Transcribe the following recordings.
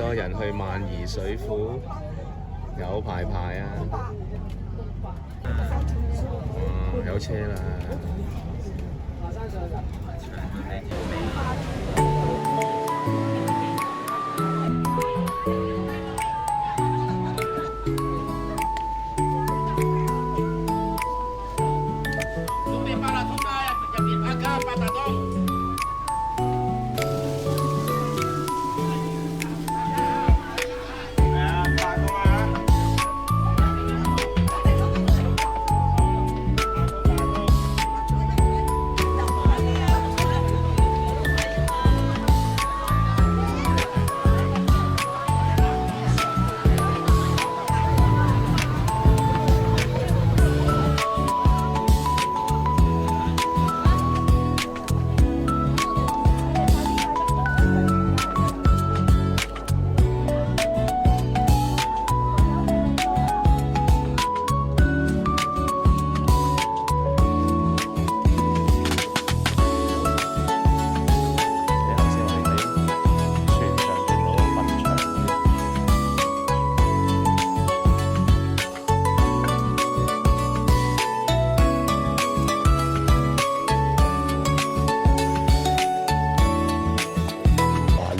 多人去萬宜水庫，有排啊！有車啦。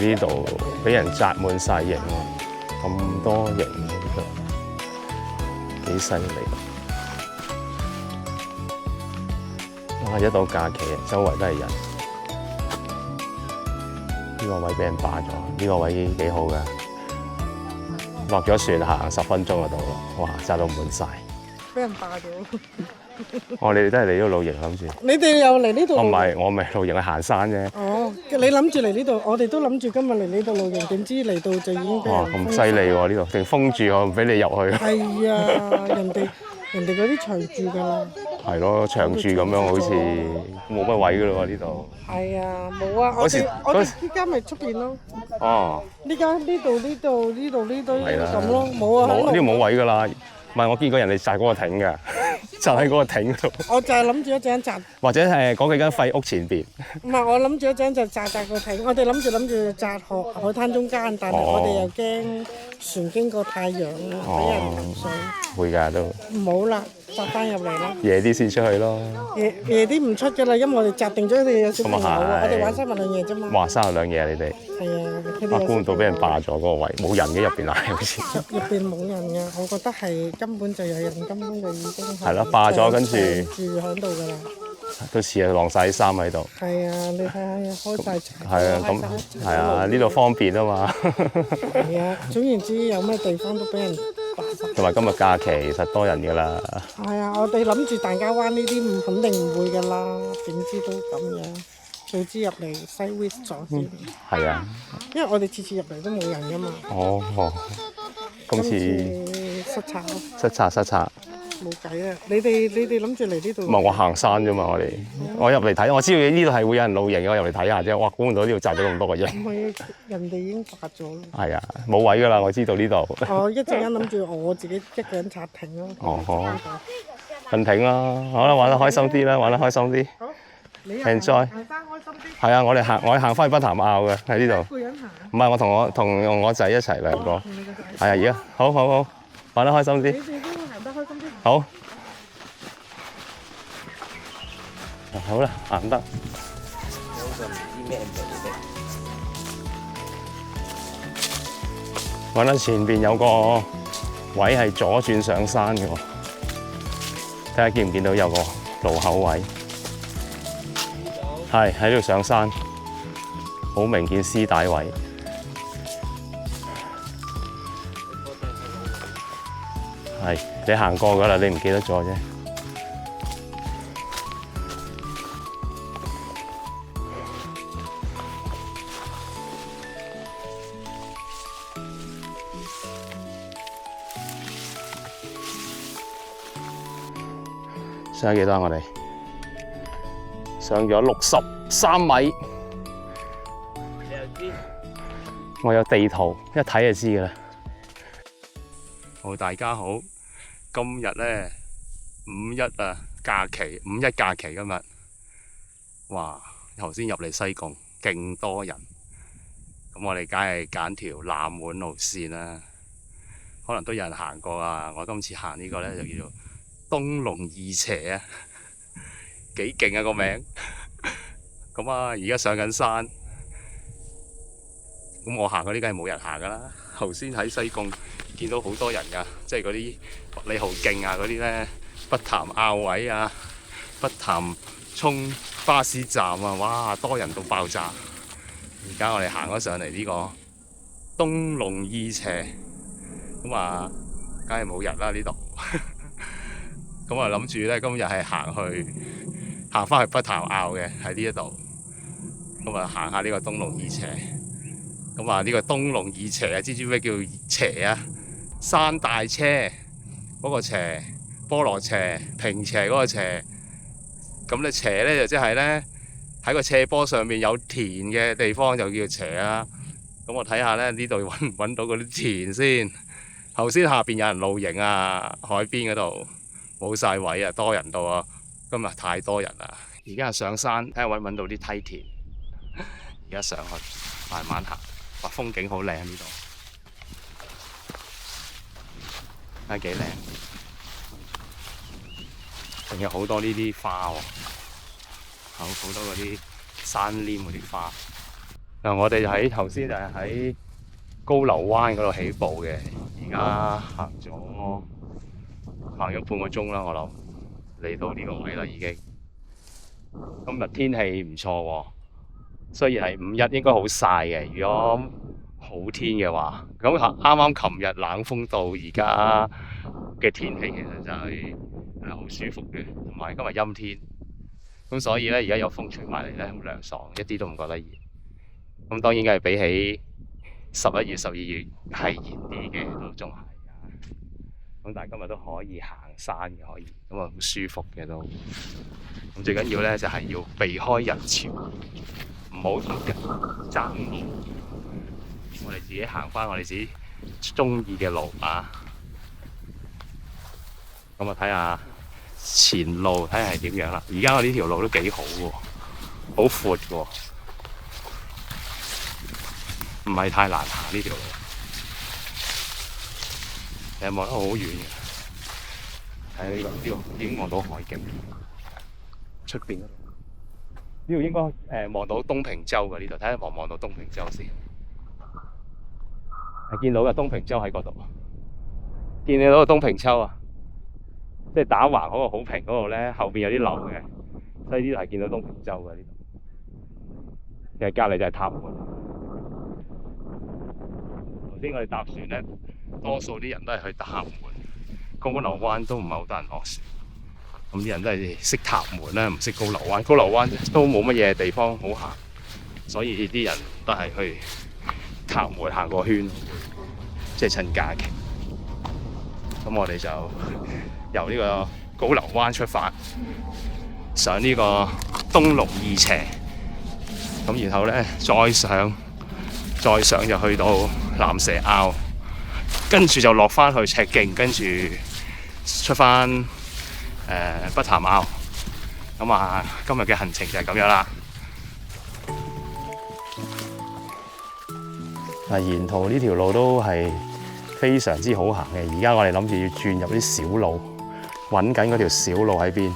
呢度俾人紮滿晒營喎，咁多營呢度幾犀利！哇！一到假期，周圍都係人。呢個位俾人霸咗，呢個位幾好㗎。落咗船行10分鐘就到啦，哇！紮到滿晒。俾人霸咗。我哋都係嚟呢度露營諗住。你哋又嚟呢度？我唔係露營去行山啫。哦，你諗住嚟呢度，我哋都諗住今日嚟呢度露營，點知嚟到就已經俾人。哇！咁犀利喎！呢度定封住我，唔俾你入去。係啊，人哋嗰啲長住㗎啦。係咯，長住咁樣好似冇乜位㗎咯喎呢度。係啊，冇啊！我哋呢間咪出邊咯。哦。呢間呢度咁咯，冇啊。呢度冇位㗎啦。唔係，我見過人哋紮嗰個艇㗎，就喺嗰個艇度。我就係諗住一陣紮。或者係嗰幾間廢屋前邊。唔係，我諗住一陣就紮個艇。我哋諗住紮海灘中間，但係我哋又驚船經過太陽俾人淋水。會㗎都。唔好啦，紮翻入嚟啦。夜啲先出去咯。夜啲唔出㗎啦，因為我哋紮定咗佢哋有小朋友啊，我哋玩3日2夜啫嘛。哇！3日2夜你哋。係啊。估唔到俾人霸咗嗰個位，冇人嘅入邊啊，好似。入邊冇人㗎，我覺得係根本就有人，根本就已經係咯，霸咗跟住住喺度㗎啦。都似係晾晒啲衫喺度。係啊，你睇下開晒牆。係啊，咁係啊，呢度方便啊嘛。係啊，總言之有咩地方都俾人霸晒。同埋今日假期其實多人㗎啦。係啊，我哋諗住大家灣呢啲肯定唔會㗎啦，點知都咁樣。早知入嚟西 West 咗先。係啊。因為我哋次次入嚟都冇人㗎嘛。哦。今次失策。冇計啊！你哋諗住嚟呢度？唔係我行山啫嘛，我入嚟睇，我知道呢度係會有人露營，我入嚟睇下啫。哇！估唔到呢度紮咗咁多個營。唔係，人哋已經霸咗啦。係啊，冇位㗎啦，我知道呢度。我一陣間諗住我自己一個人紮艇咯。瞓艇啦，好啦，玩得開心啲啦，玩得開心啲。好，你行山開心啲。係啊，我行翻去北潭坳嘅喺呢度。一個人行？唔係，我同我仔一齊兩個。係啊，而家好，玩得開心啲。好，好啦，行得。揾到前邊有個位係左轉上山嘅喎，睇下見唔見到有個路口位，係喺度上山，好明顯絲帶位。係，你行過㗎啦，你唔記得咗啫。上咗幾多啊？我哋上咗63米。我有地圖，一睇就知㗎啦。好，大家好。今日咧5·1啊，假期5·1假期今日，哇！頭先入嚟西貢，勁多人，咁咁我哋梗係揀條南門路線啦。可能都有人行過啊！我今次行呢個咧就叫做東龍二邪啊，幾勁啊個名！咁啊，而家上緊山，咁我行嗰啲梗係冇人行噶啦。頭先喺西貢見到好多人噶，即係嗰啲百里豪徑啊嗰啲咧，北潭坳位啊，北潭涌巴士站啊，哇，多人到爆炸！而家我哋行咗上嚟呢個東龍二邪。咁啊，梗係冇人啦呢度。咁啊，諗住咧今日係行翻去北潭坳嘅喺呢一度。咁啊，行下呢個東龍二邪。咁啊，呢個東龍二邪啊，知唔知咩叫邪啊？山大車嗰個邪，菠蘿斜、平斜嗰個斜。咁咧斜咧就即係咧喺個斜坡上面有田嘅地方就叫斜啦。咁我睇下咧呢度揾唔揾到嗰啲田先。頭先下邊有人露營啊，海邊嗰度冇晒位啊，多人到啊，今日太多人啦。而家上山睇下揾唔揾到啲梯田，而家上去慢慢行，哇，風景好靚呢度，睇幾靚，仲有好多呢啲花喎，好多嗰啲山稔嗰啲花。嗱，我哋喺頭先就係喺高流灣嗰度起步嘅，而家行咗半個鐘啦，我諗嚟到呢個位啦已經。今日天氣唔錯喎，雖然係5·1應該好曬嘅，如果好天嘅話，咁啱啱琴日冷風到而家嘅天氣其實就係好舒服嘅，同埋今日陰天，咁所以咧而家有風吹埋嚟咧，好涼爽，一啲都唔覺得熱。咁當然梗係比起11月、12月係熱啲嘅，都仲係啊。咁但係今日都可以行山嘅，可以咁啊，好舒服嘅都。咁最緊要咧就係要避開人潮，唔好同人爭路。我哋自己行翻我哋自己中意嘅路啊。咁啊，睇下前路睇下係點樣啦。而家我呢條路都幾好喎，好闊喎。唔係太難行呢條路，你望得好遠嘅，睇呢度已經望到海景，出邊呢度應該望到東平洲嘅呢度，睇下望唔望到東平洲先，係見到嘅東平洲喺嗰度，見你到個東平洲啊，即係打橫嗰個好平嗰度咧，後邊有啲樓嘅，所以呢度係見到東平洲嘅呢度，其實隔離就係塔門。頭先我哋搭船咧，多數啲人都係去塔門，高流灣都唔係好多人落船。咁啲人都係識塔門啦，唔識高流灣。高流灣都冇乜嘢地方好行，所以啲人都係去塔門行個圈，即係趁假期。咁我哋就由呢個高流灣出發，上呢個東龍二邪，咁然後咧再上就去到南蛇坳，跟住就落翻去赤徑，跟住出翻北潭坳。咁啊，今日嘅行程就係咁樣啦。沿途呢條路都係非常之好行嘅。而家我哋諗住要轉入啲小路，揾緊嗰條小路喺邊。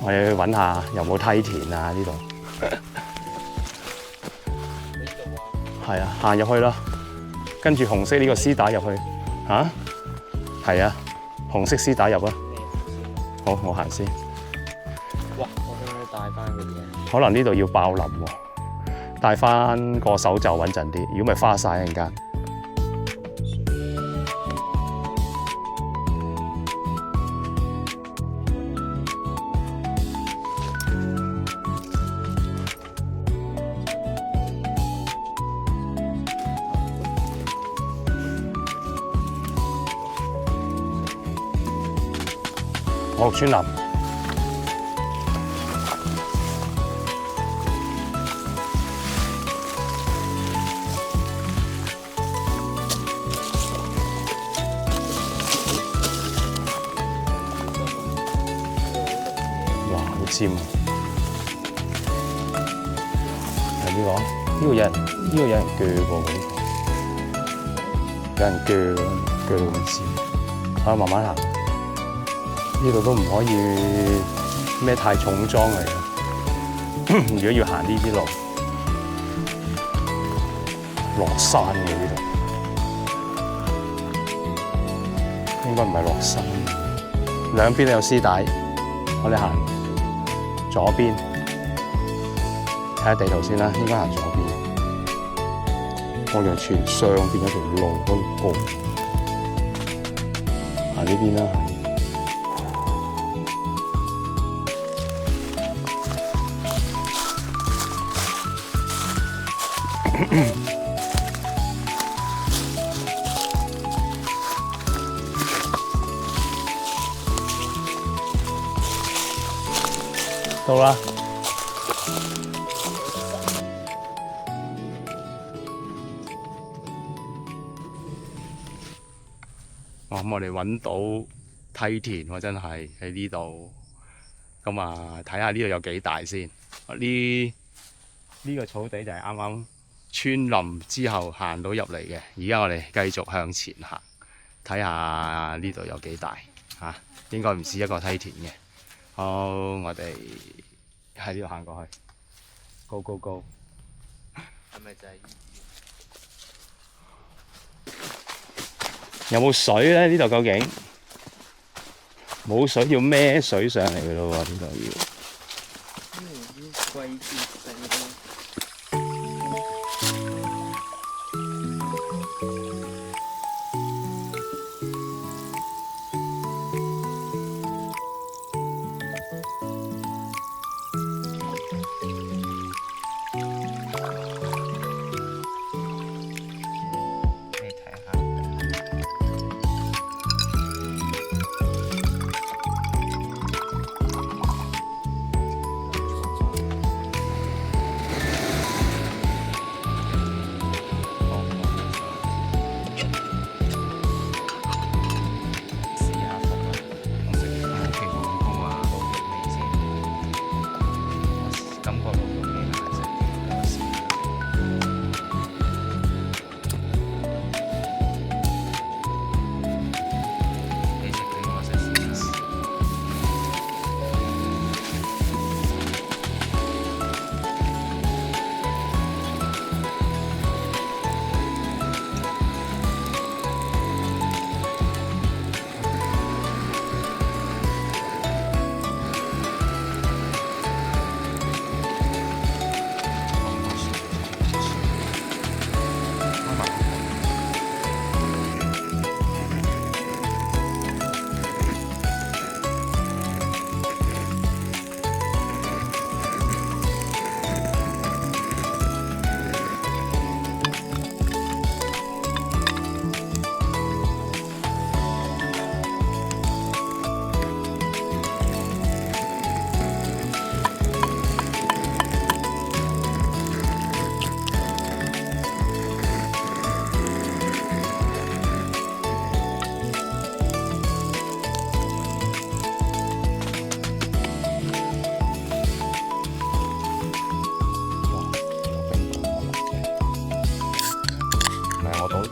我哋去揾下有冇梯田啊呢度。係啊，行入去啦，跟住紅色呢個絲帶入去。嚇？係啊，紅色絲帶入啊。好，我行先。哇！我可唔可以帶翻嗰啲嘢？可能呢度要爆林喎，帶翻個手袖穩陣啲，如果咪花晒一陣間。我村林，哇，好尖啊！呢個？呢個有人鋸過嘅，有人鋸到咁尖。啊，慢慢行。呢度都唔可以咩太重裝嚟嘅。如果要行呢啲路，落山嘅呢度，應該唔係落山。兩邊都有絲帶，我哋行左邊，睇下地圖先啦。應該行左邊。我哋全上邊有條路嗰度過，行呢邊啦。到啦！咁我哋揾到梯田喎，真係喺呢度。咁啊，睇下呢度有幾大先。呢個草地就係啱啱穿林之後行到入嚟嘅。而家我哋繼續向前行，睇下呢度有幾大嚇。應該唔止一個梯田嘅。好，我哋喺呢度行過去。Go go go！ 係咪就係？有冇水咧？呢度究竟冇水，要孭水上嚟嘅咯喎！呢度要。季節性咯。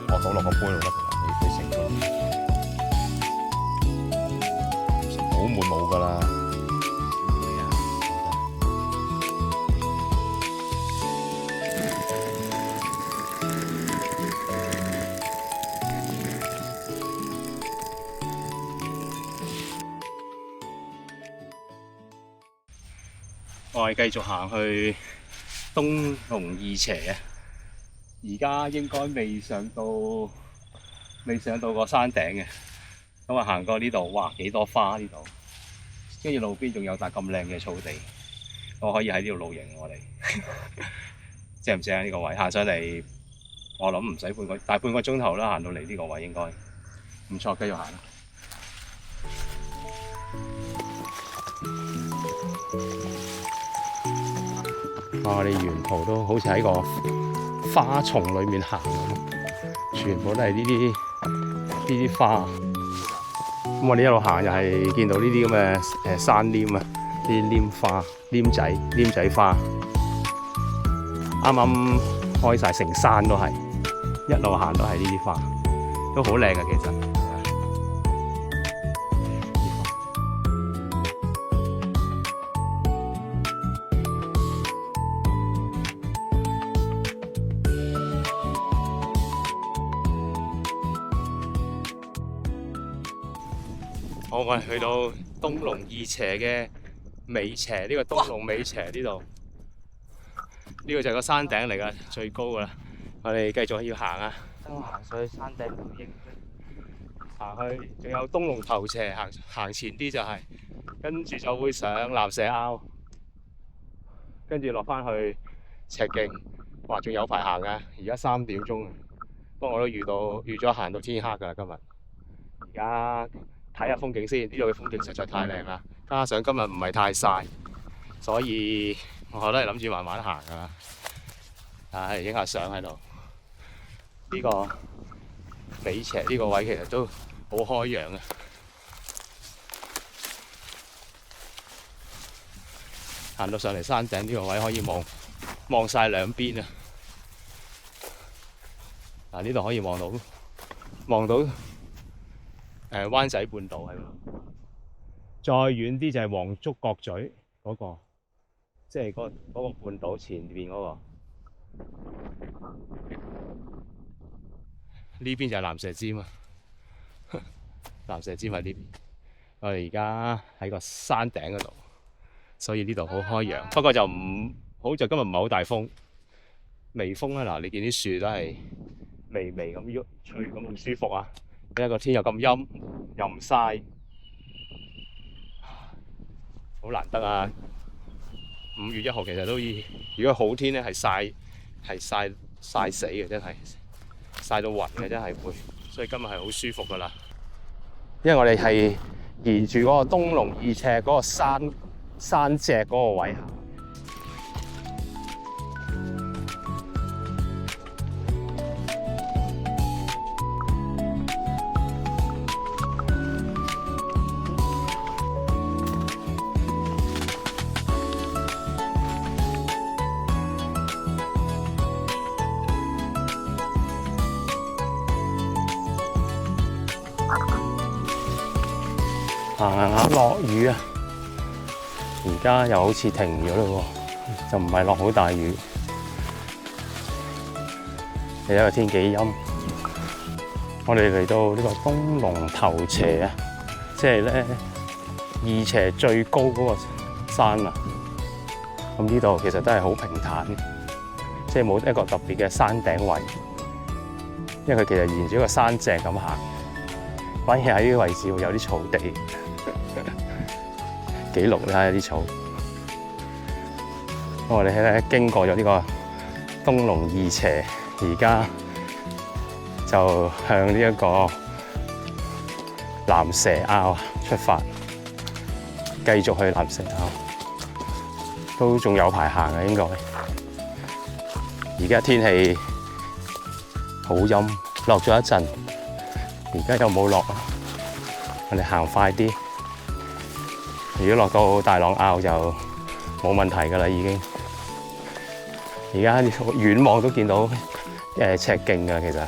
我倒落個杯度得㗎啦，你成杯好滿冇㗎啦。我哋繼續行去東龍二邪啊！而家應該未上到個山頂嘅，咁啊行過呢度，哇幾多花呢度，跟住路邊仲有笪咁靚嘅草地，我可以喺呢度露營我哋，正唔正啊？呢個位行上嚟，我諗唔使大半個鐘頭啦，行到嚟呢個位應該唔錯，繼續行。我哋沿途都好似喺個花叢裏面行咁，全部都係呢啲花。咁我哋一路行又係見到呢啲咁嘅山稔啊，啲稔花、稔仔花。啱啱開晒，成山都係，一路行都係呢啲花，都好靚嘅其實。好，我哋去到東龍二斜嘅尾斜，呢個東龍尾斜呢度，呢個就係個山頂嚟㗎，最高㗎啦。我哋繼續要行啊，行上去山頂度影，行去，仲有東龍頭斜，行前啲就係，跟住就會上蚺蛇坳，跟住落翻去赤徑，哇！仲有排行㗎，而家3點鐘，不過我都預咗行到天黑㗎啦今日，而家。睇下風景先，呢度嘅風景實在太靚啦！加上今日唔係太曬，所以我都係諗住慢慢行噶啦。唉，影下相喺度。呢個尾斜呢個位其實都好開揚嘅。行到上嚟山頂呢個位可以望晒兩邊啊！嗱，呢度可以望到灣仔半島喺度，再遠啲就係黃竹角咀嗰個，即係嗰個半島前邊嗰個。呢邊就係蚺蛇尖啊！蚺蛇尖喺呢邊。我哋而家喺個山頂嗰度，所以呢度好開揚。不過就好在今日唔係好大風，微風啦。嗱，你見啲樹都係微微咁喐吹，咁好舒服啊！因為個天又咁陰，又唔曬，好難得啊！5月1號其實都如果好天咧係曬死嘅，真係曬到暈嘅，真係會。所以今日係好舒服噶啦。因為我哋係沿住嗰個東龍二斜嗰個山脊嗰個位行。行下落雨啊！而家又好似停咗咯喎，就唔係落好大雨。你睇個天幾陰。我哋嚟到呢個東龍頭斜啊，即係咧二斜最高嗰個山啊。咁呢度其實都係好平坦嘅，即係冇一個特別嘅山頂位，因為佢其實沿住一個山脊咁行，反而喺呢個位置會有啲草地。記錄啦啲草，我哋咧經過咗呢個東龍二斜，而家就向呢一個蚺蛇坳出發，繼續去蚺蛇坳，都仲有排行嘅應該。而家天氣好陰，落咗一陣，而家又冇落啦，我哋行快啲。如果落到大浪坳就冇問題㗎啦，已經。而家遠望都見到赤徑㗎，其實。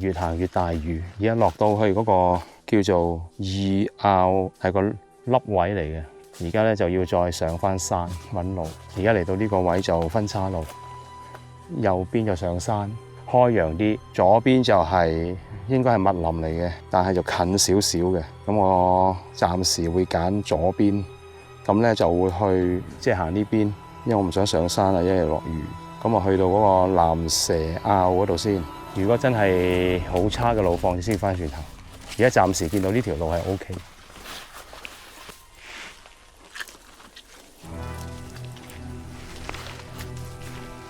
越行越大雨，而家落到去嗰個叫做二坳，係個凹位嚟嘅。而家咧就要再上返山揾路。而家嚟到呢個位就分岔路。右邊就上山，開揚啲；左邊就應該係密林嚟嘅，但係就近少少嘅。咁我暫時會揀左邊，咁咧就會去即係行呢邊，因為我唔想上山啊，因為落雨。咁我去到嗰個蚺蛇坳嗰度先。如果真係好差嘅路況，先翻轉頭。而家暫時見到呢條路係 OK。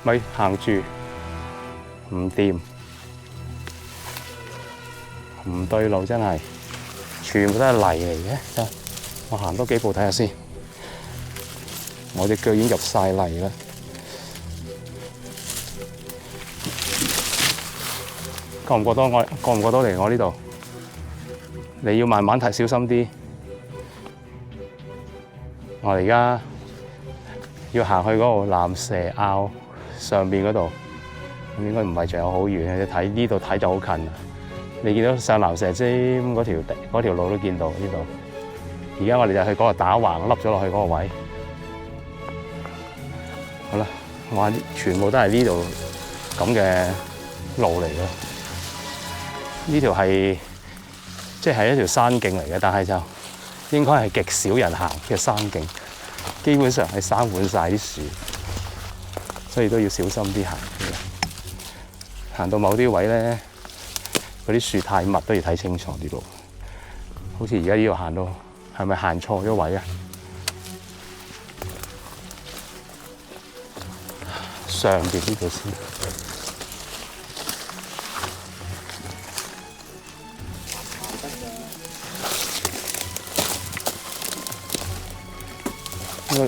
咪行住，唔掂，唔對路真係，全部都係泥嚟嘅。得，我行多幾步睇下先。我隻腳已經入晒泥啦。過唔過到嚟我呢度？你要慢慢睇，小心啲。我哋而家要行去嗰個藍蛇坳上邊嗰度，咁應該唔係仲有好遠嘅，睇呢度睇就好近啦。你見到上藍蛇尖嗰條路都見到呢度。而家我哋就去嗰個打橫凹咗落去嗰個位。好啦，哇！全部都係呢度咁嘅路嚟嘅。呢條係即係一條山徑嚟嘅，但係就應該係極少人行嘅山徑，基本上係生滿晒啲樹，所以都要小心啲行。行到某啲位咧，嗰啲樹太密，都要睇清楚啲路。好似而家呢度行到，係咪行錯咗位啊？上邊呢度先。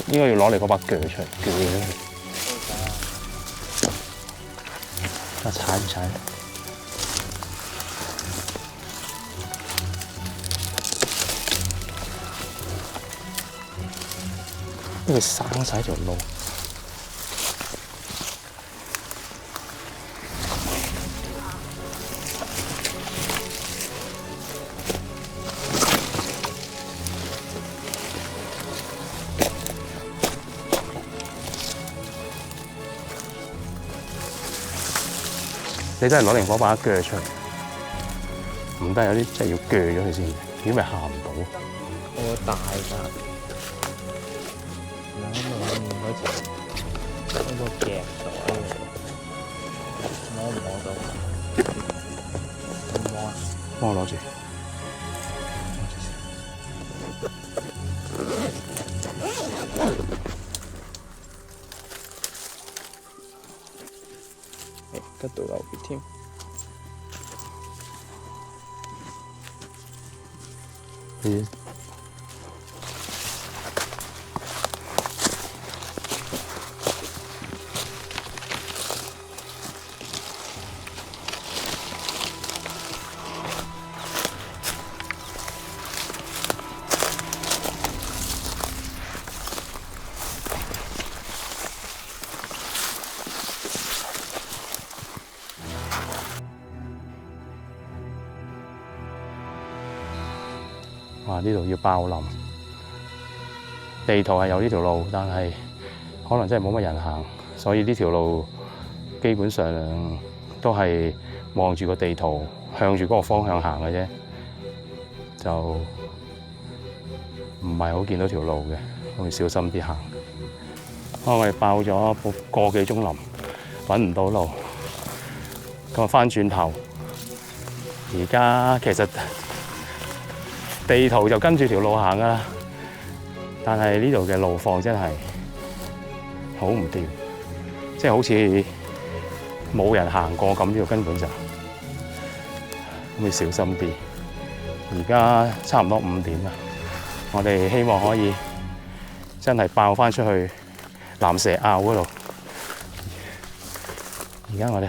應該要攞你嗰把鋸出嚟，鋸咗佢。啊，踩唔踩？因為生晒條路。你真係攞靈火把鋸出嚟，唔得，有啲真係要鋸咗佢先，如果咪行唔到。我大㗎，兩面嗰條嗰個夾咗，摸唔摸到？摸啊！幫我攞住。吉到流血添。哇！呢度要爆林，地圖係有呢條路，但係可能真係冇乜人行，所以呢條路基本上都係望住個地圖，向住嗰個方向行嘅啫，就唔係好見到條路嘅，我要小心啲行。我哋爆咗個幾鐘林，揾唔到路，咁啊翻轉頭，而家其實地圖就跟住條路行㗎啦，但係呢度嘅路況真係好唔掂，即係好似冇人行過咁，呢度根本就咁要小心啲。而家差唔多5點啦，我哋希望可以真係爆返出去藍蛇坳嗰度。而家我哋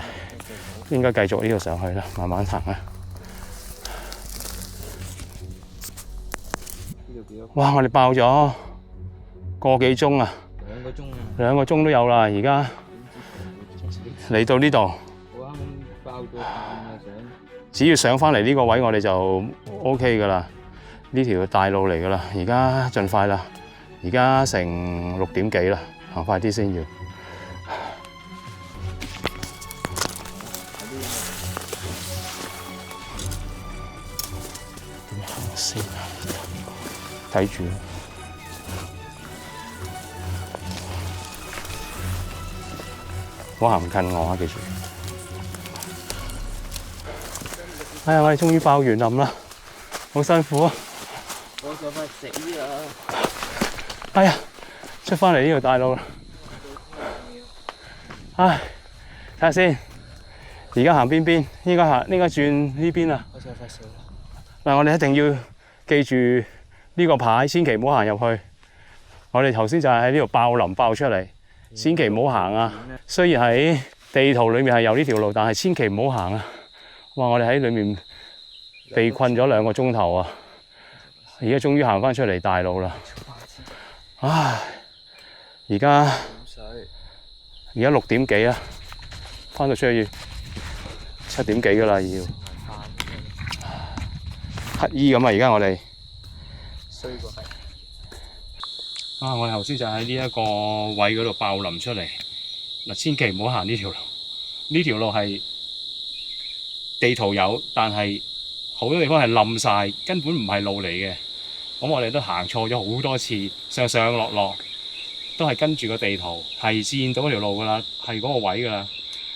應該繼續呢度上去啦，慢慢行啦。哇！我哋爆咗個幾鐘啊，2個鐘都有啦。而家嚟到呢度，我啱爆咗彈嘅只要上返嚟呢個位，我哋就 OK 㗎啦。呢條大路嚟㗎啦，而家盡快啦。而家成6點幾啦，行快啲先要。點行先啊？睇住，唔好行近我啊！記住。哎呀，我哋終於爆完林啦，好辛苦啊！我就快死啦！哎呀，出返嚟呢條大路啦！唉，睇下先，而家行邊邊？應該轉呢邊啊！我就快死啦！嗱，我哋一定要記住呢個牌，千祈唔好行入去。我哋頭先就係喺呢度爆林爆出嚟，千祈唔好行啊！雖然喺地圖裏面係有呢條路，但係千祈唔好行啊！哇！我哋喺裏面被困咗2個鐘頭啊！而家終於行翻出嚟大路啦。唉，而家6點幾啊，翻到出去7點幾㗎啦，要乞衣咁啊！而家我哋衰過係啊！我哋頭先就喺呢一個位嗰度爆林出嚟嗱，千祈唔好行呢條路。呢條路係地圖有，但係好多地方係冧晒，根本唔係路嚟嘅。咁我哋都行錯咗好多次，上上落落都係跟住個地圖，係見到嗰條路㗎啦，係嗰個位㗎啦。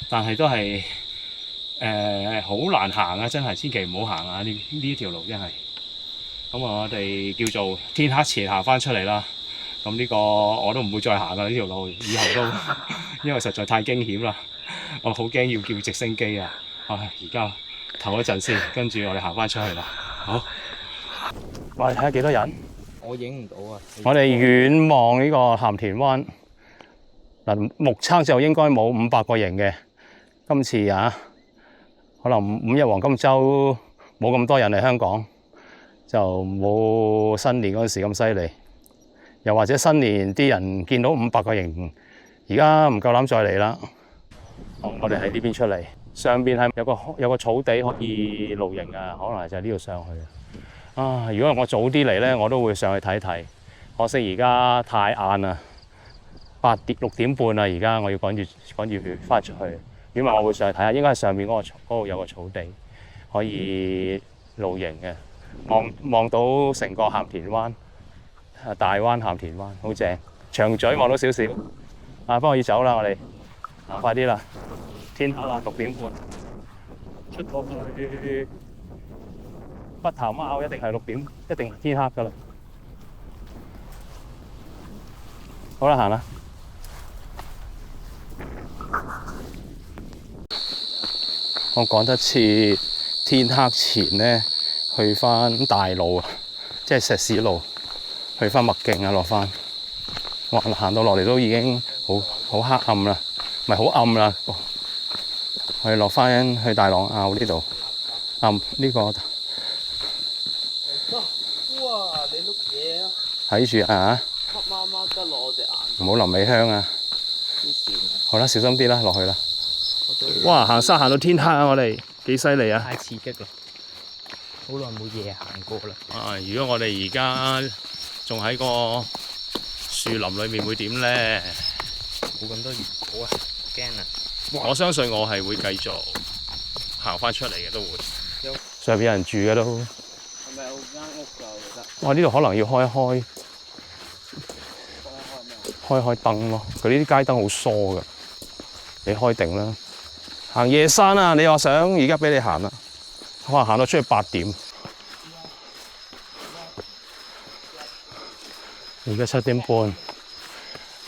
但係都係好難行啊！真係千祈唔好行啊！呢條路真係。咁我哋叫做天黑前行翻出嚟啦。咁呢個我都唔會再行㗎呢條路，以後都因為實在太驚險啦。我好驚要叫直升機啊！而家唞一陣先，跟住我哋行翻出去啦。好，我哋睇下幾多人。我影唔到啊！我哋遠望呢個鹹田灣嗱，目測就應該冇500個營嘅。今次啊，可能5一黃金週冇咁多人嚟香港，就冇新年嗰陣時咁犀利。又或者新年啲人見到500個營，而家唔夠膽再嚟啦。我哋喺呢邊出嚟，上邊係有個草地可以露營啊，可能就係呢度上去啊。如果我早啲嚟咧，我都會上去睇睇。可惜而家太晏啦，6點半啦，而家我要趕住翻出去。如果唔係，我會上去睇下，應該係上面嗰度有個草地可以露營嘅，望到成個鹹田灣。大灣鹹田灣好正，長嘴望到少少。不過要走啦，我哋快啲啦，天黑啦，6點半出到去北潭坳，一定係6點，一定天黑噶啦。好啦，行啦。我趕得切天黑前呢，去翻大路啊，即係石屎路。去翻麥徑啊，落翻，哇！行到落嚟都已經好黑暗啦，唔係好暗啦。我哋落翻去大浪坳呢度，呢個哇！你碌嘢啊！睇住啊！黑媽媽吉落我隻眼。唔好臨尾香啊！好啦，小心啲啦，落去啦。哇！行山行到天黑啊！我哋幾犀利啊！太刺激啦！好耐冇夜行過啦。如果我哋而家仲喺個樹林裏面會點咧？冇咁多熱火啊，驚啊！我相信我係會繼續行翻出嚟嘅，都會。上邊有人住嘅都。係咪有間屋㗎？我覺得。哇！呢度可能要開燈咯。佢呢啲街燈好疏㗎，你開定啦。行夜山啊！你話想而家俾你行啦，可能行到出去8點。而家7點半，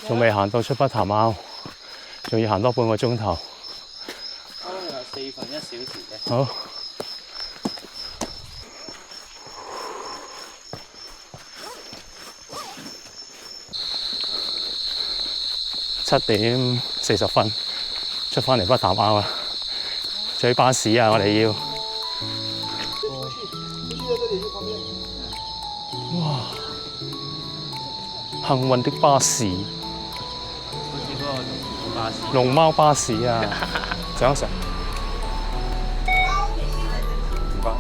仲未行到出北潭坳，仲要行多半個鐘頭。可能有1/4小時嘅。好。7點40出翻嚟北潭坳啦，追巴士啊！我哋要。哇！幸運的巴士，好似嗰個巴士。龍貓巴士啊！上一上。唔該。